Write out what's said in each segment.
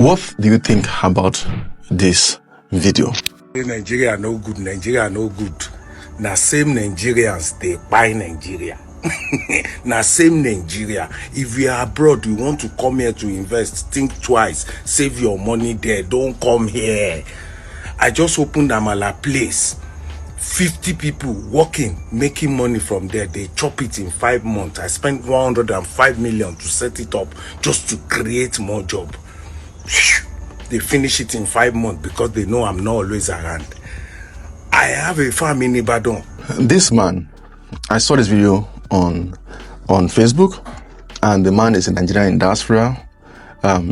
What do you think about this video? Nigeria no good, Nigeria no good. Na same Nigerians, they buy Nigeria. Na same Nigeria. If you are abroad, you want to come here to invest, think twice, save your money there, don't come here. I just opened Amala place. 50 people working, making money from there. They chop it in 5 months. I spent 105 million to set it up just to create more job. They finish it in 5 months because they know I'm not always around. I have a farm in Ibadan. This man, I saw this video on Facebook, and the man is a Nigerian diaspora.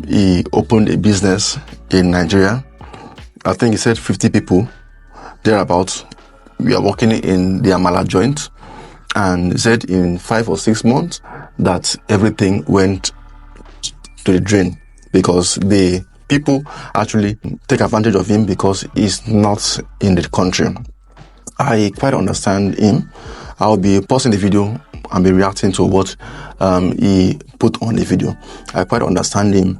He opened a business in Nigeria. I think he said 50 people, thereabouts. We are working in the Amala joint, and he said in 5 or 6 months that everything went to the drain because the people actually take advantage of him because he's not in the country. I quite understand him. I'll be posting the video and be reacting to what he put on the video. I quite understand him.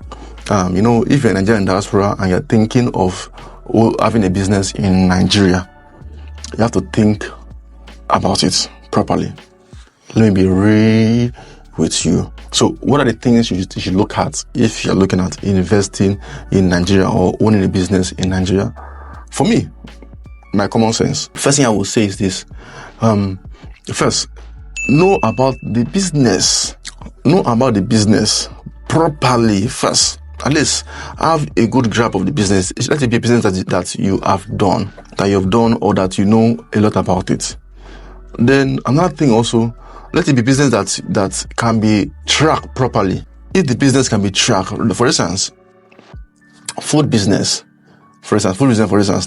If you're a Nigerian diaspora and you're thinking of having a business in Nigeria, you have to think about it properly. Let me be real with you. So what are the things you should look at if you're looking at investing in Nigeria or owning a business in Nigeria? For me, my common sense, first thing I will say is this. First, know about the business. Know about the business properly first. At least have a good grasp of the business. Let it be a business that you have done, or that you know a lot about it. Then another thing also, let it be business that can be tracked properly. If the business can be tracked, for instance, food business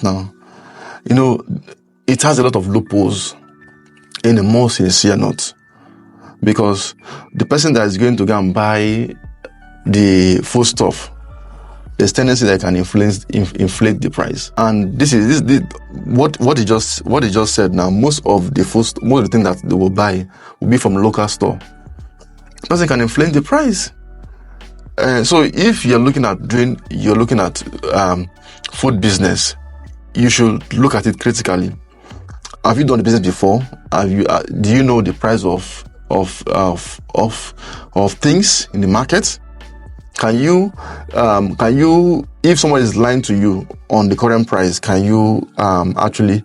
now, it has a lot of loopholes in a more sincere note, because the person that is going to go and buy the food stuff, there's tendency that can inflate the price. And this is what he just said. Now, most of the things that they will buy will be from local store. The person can inflate the price. So if you're looking at food business, you should look at it critically. Have you done the business before? Do you know the price of things in the market? Can you, if someone is lying to you on the current price, can you actually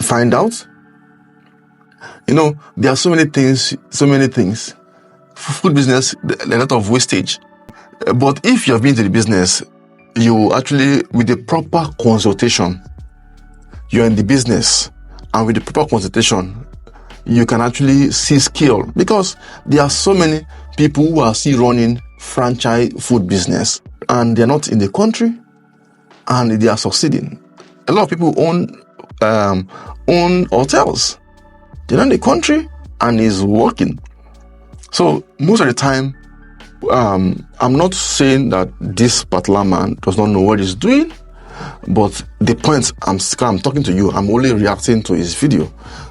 find out? There are so many things. Food business, a lot of wastage. But if you have been to the business, you actually, with the proper consultation, you're in the business, and with the proper consultation, you can actually see skill, because there are so many people who are still running franchise food business and they're not in the country and they are succeeding. A lot of people own hotels. They're not in the country and is working. So most of the time, I'm not saying that this particular man does not know what he's doing, but the point I'm talking to you, I'm only reacting to his video,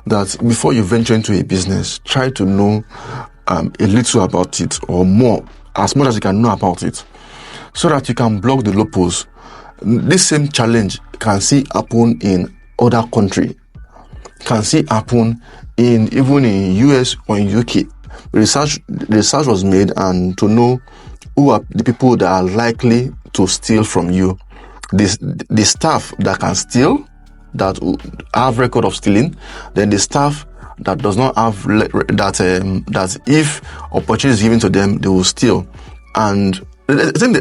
that before you venture into a business, try to know a little about it, or more, as much as you can know about it, so that you can block the loopholes. This same challenge can see happen in other countries, can see happen even in US or in UK. Research was made, and to know who are the people that are likely to steal from you. The staff that can steal, that have record of stealing, then the staff that does not have that if opportunity is given to them, they will steal. And I think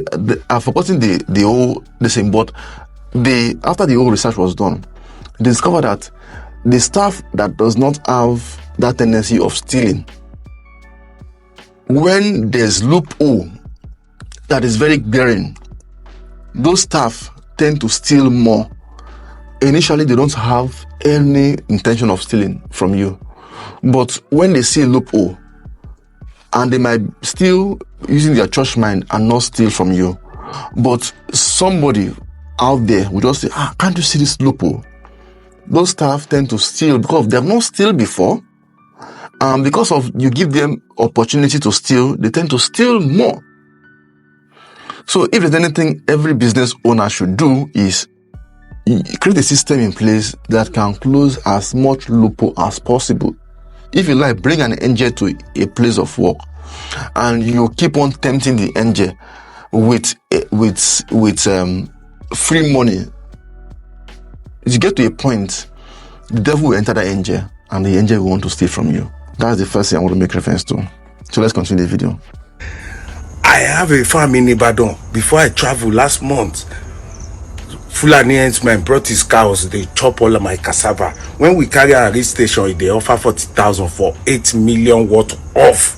I've forgotten the whole thing, but after the whole research was done, they discovered that the staff that does not have that tendency of stealing, when there's loophole that is very glaring, those staff tend to steal more. Initially, they don't have any intention of stealing from you, but when they see a loophole, and they might still using their church mind and not steal from you, but somebody out there will just say, can't you see this loophole? Those staff tend to steal because they have not steal before, and because of you give them opportunity to steal, they tend to steal more. So if there's anything every business owner should do is create a system in place that can close as much loophole as possible. If you like, bring an angel to a place of work and you keep on tempting the angel with free money. You get to a point, the devil will enter the angel and the angel will want to steal from you. That's the first thing I want to make reference to. So let's continue the video. I have a farm in Ibadan. Before I travel last month, Fulani herdsmen brought his cows. They chop all of my cassava. When we carry our reach station, they offer 40,000 for 8 million worth of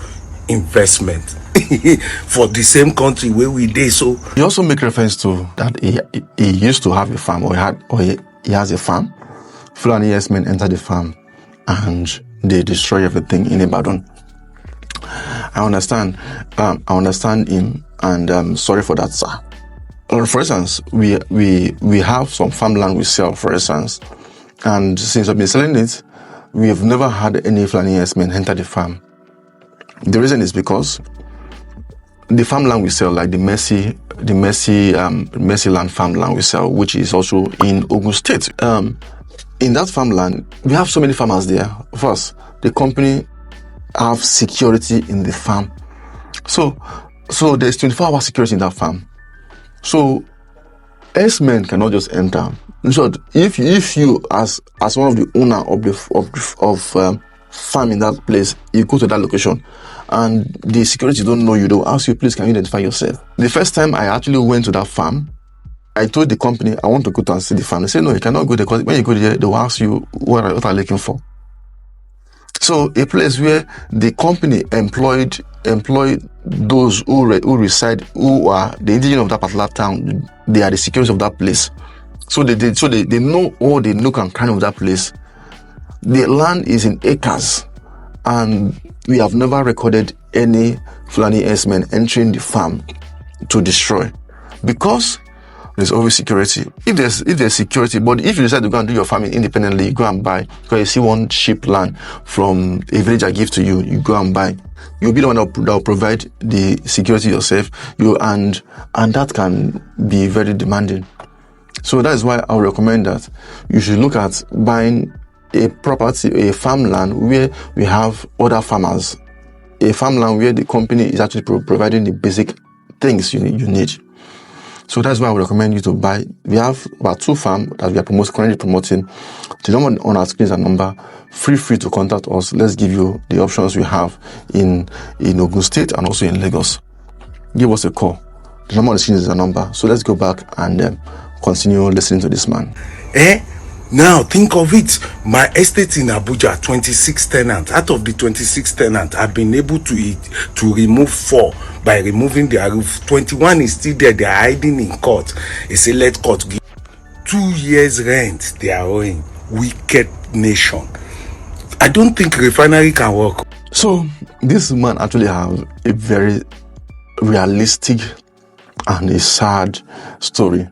investment for the same country where we did. So he also make reference to that he used to have a farm, or he has a farm. Fulani herdsmen enter the farm and they destroy everything in Ibadan. I understand him, and sorry for that, sir. For instance, we have some farmland we sell, for instance, and since I've been selling it, we have never had any Fulani herdsmen enter the farm. The reason is because the farmland we sell, like the Mercy land farmland we sell, which is also in Ogun State. In that farmland, we have so many farmers there. First, the company have security in the farm. So there's 24-hour security in that farm. So herdsmen cannot just enter. In short, if you as one of the owner of farm in that place, you go to that location and the security don't know you, they'll ask you, please, can you identify yourself? The first time I actually went to that farm, I told the company I want to go to and see the farm. They said, no, you cannot go there, because when you go there, they'll ask you what are you looking for. So a place where the company employed those who reside, who are the indigenous of that particular town, they are the security of that place. So they know all the nook and cranny of that place. The land is in acres, and we have never recorded any Fulani herdsmen entering the farm to destroy, because there's always security. If there's security, but if you decide to go and do your farming independently, you go and buy, because you see one cheap land from a village I give to you, you go and buy. You'll be the one that will provide the security yourself. And that can be very demanding. So that is why I would recommend that you should look at buying a property, a farmland where we have other farmers, a farmland where the company is actually providing the basic things you need. So that's why I would recommend you to buy. We have about 2 farms that we are currently promoting. The number on our screen is a number. Feel free to contact us. Let's give you the options we have in Ogun State and also in Lagos. Give us a call. The number on the screen is a number. So let's go back and continue listening to this man. Now think of it. My estate in Abuja, 26 tenants. Out of the 26 tenants, I've been able to remove 4 by removing their roof. 21 is still there. They are hiding in court. It's a let court give 2 years rent they are owing. Wicked nation. I don't think refinery can work. So this man actually has a very realistic and a sad story.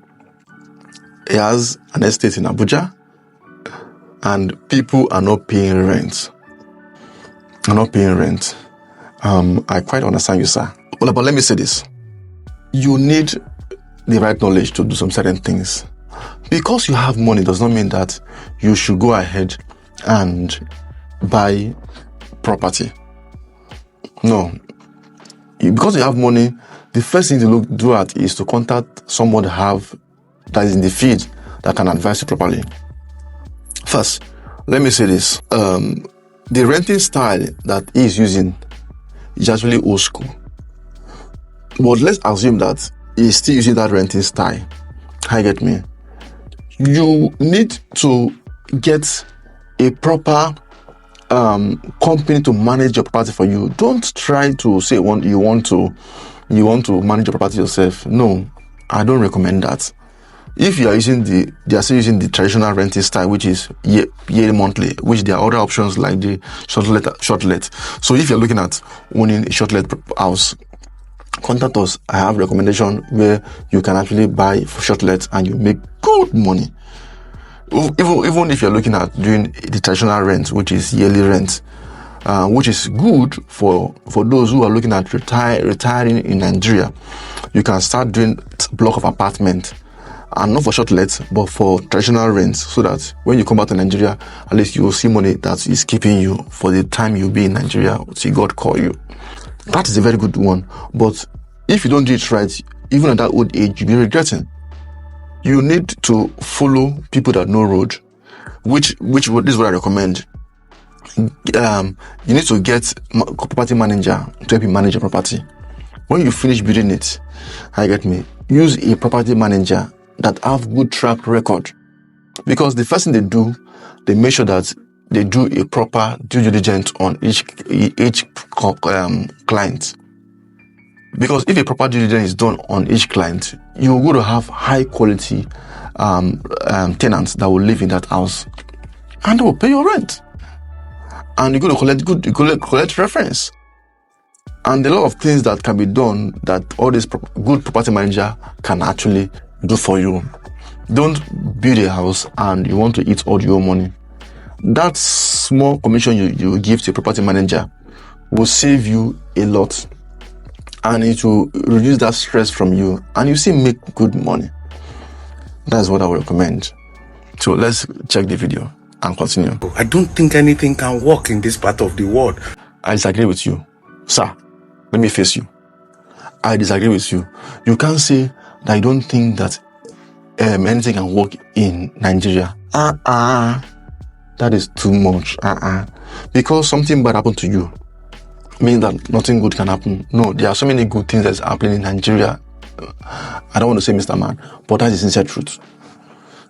He has an estate in Abuja, and people are not paying rent. I quite understand you, sir. But let me say this. You need the right knowledge to do some certain things. Because you have money does not mean that you should go ahead and buy property. No. Because you have money, the first thing to do at is to contact someone that is in the field that can advise you properly. First, let me say this. The renting style that he is using is actually old school. But let's assume that he's still using that renting style. I get me. You need to get a proper company to manage your property for you. Don't try to say you want to manage your property yourself. No, I don't recommend that. If you are they are still using the traditional renting style, which is yearly, monthly, which there are other options like the short let. So if you're looking at owning a short let house, contact us. I have recommendation where you can actually buy for short let and you make good money. Even if you're looking at doing the traditional rent, which is yearly rent, which is good for those who are looking at retiring in Nigeria. You can start doing block of apartment, and not for short let, but for traditional rents, so that when you come back to Nigeria, at least you will see money that is keeping you for the time you'll be in Nigeria till God call you. That is a very good one. But if you don't do it right, even at that old age, you'll be regretting. You need to follow people that know road, which this is what I recommend. You need to get a property manager to help you manage your property. When you finish building it, use a property manager that have good track record, because the first thing they do, they make sure that they do a proper due diligence on each client. Because if a proper due diligence is done on each client, you're going to have high quality tenants that will live in that house, and they will pay your rent, and you're going to collect reference. And a lot of things that can be done that all this good property manager can actually do for you. Don't build a house and you want to eat all your money. That small commission you give to a property manager will save you a lot, and it will reduce that stress from you, and you still make good money. That's what I would recommend. So let's check the video and continue. I don't think anything can work in this part of the world. I disagree with you, sir. Let me face you. I disagree with you. You can't say that you don't think that anything can work in Nigeria. That is too much. Because something bad happened to you means that nothing good can happen. No, there are so many good things that's happening in Nigeria. I don't want to say Mr. Man, but that is sincere truth.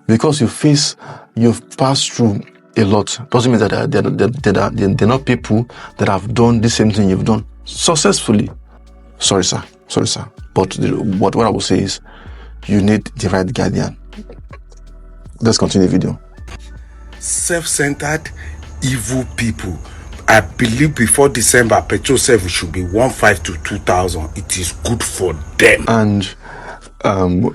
Because you've passed through a lot, doesn't mean that they're not people that have done the same thing you've done successfully. Sorry, sir. But what I will say is, you need the right guardian. Let's continue the video. Self-centered, evil people. I believe before December, petrol service should be 1,500 to 2,000. It is good for them. And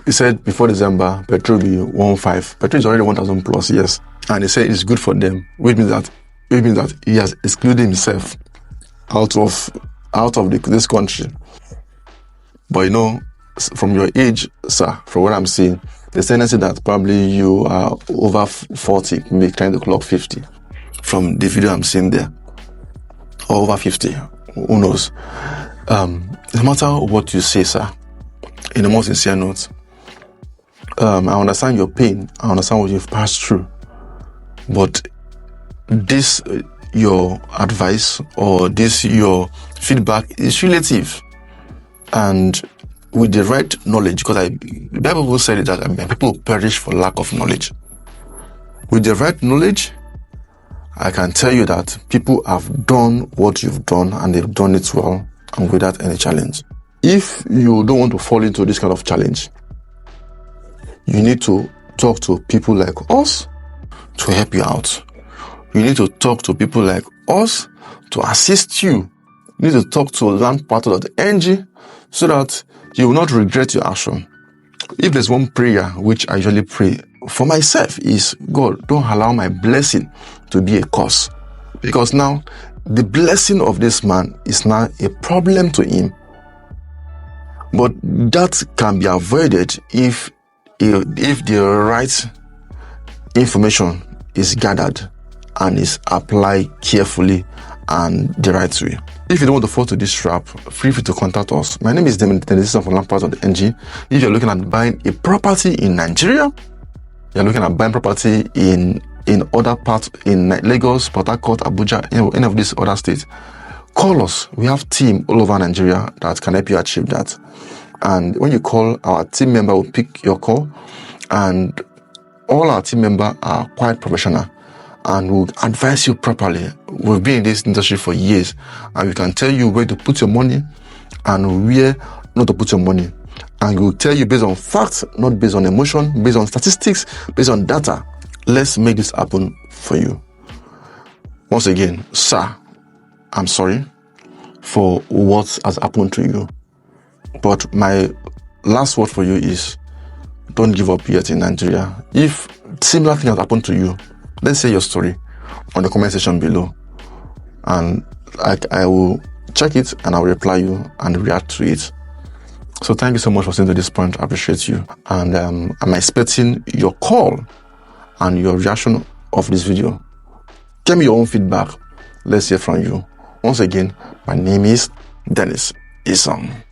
he said before December, petrol will be 1,500. Petrol is already 1,000 plus, yes. And he said it's good for them, which means that he has excluded himself out of this country. But you know, from your age, sir, from what I'm seeing, there's a tendency that probably you are over 40, maybe trying to clock 50 from the video I'm seeing there, or over 50, who knows. No matter what you say, sir, in a more sincere note, I understand your pain, I understand what you've passed through, but this your advice or this your feedback is relative, and with the right knowledge, because the Bible said that people perish for lack of knowledge. With the right knowledge, I can tell you that people have done what you've done, and they've done it well and without any challenge. If you don't want to fall into this kind of challenge, you need to talk to people like us to help you out. You need to talk to people like us to assist you. You need to talk to landpartner.ng so that you will not regret your action. If there's one prayer which I usually pray for myself is, God, don't allow my blessing to be a curse. Because now the blessing of this man is now a problem to him. But that can be avoided if the right information is gathered and is applied carefully and the right way. If you don't want to fall to this trap, feel free to contact us. My name is Dennis Isong from landpartner.ng. If you're looking at buying a property in Nigeria, you're looking at buying property in other parts, in Lagos, Port Harcourt, Abuja, any of these other states, call us. We have team all over Nigeria that can help you achieve that. And when you call, our team member will pick your call, and all our team members are quite professional and will advise you properly. We've been in this industry for years, and we can tell you where to put your money and where not to put your money. And we'll tell you based on facts, not based on emotion, based on statistics, based on data. Let's make this happen for you. Once again, sir, I'm sorry for what has happened to you. But my last word for you is, don't give up yet in Nigeria. If similar thing has happened to you, let's say your story on the comment section below. and I will check it and I'll reply you and react to it. So thank you so much for staying to this point. I appreciate you. And I'm expecting your call and your reaction of this video. Give me your own feedback. Let's hear from you. Once again, my name is Dennis Isong.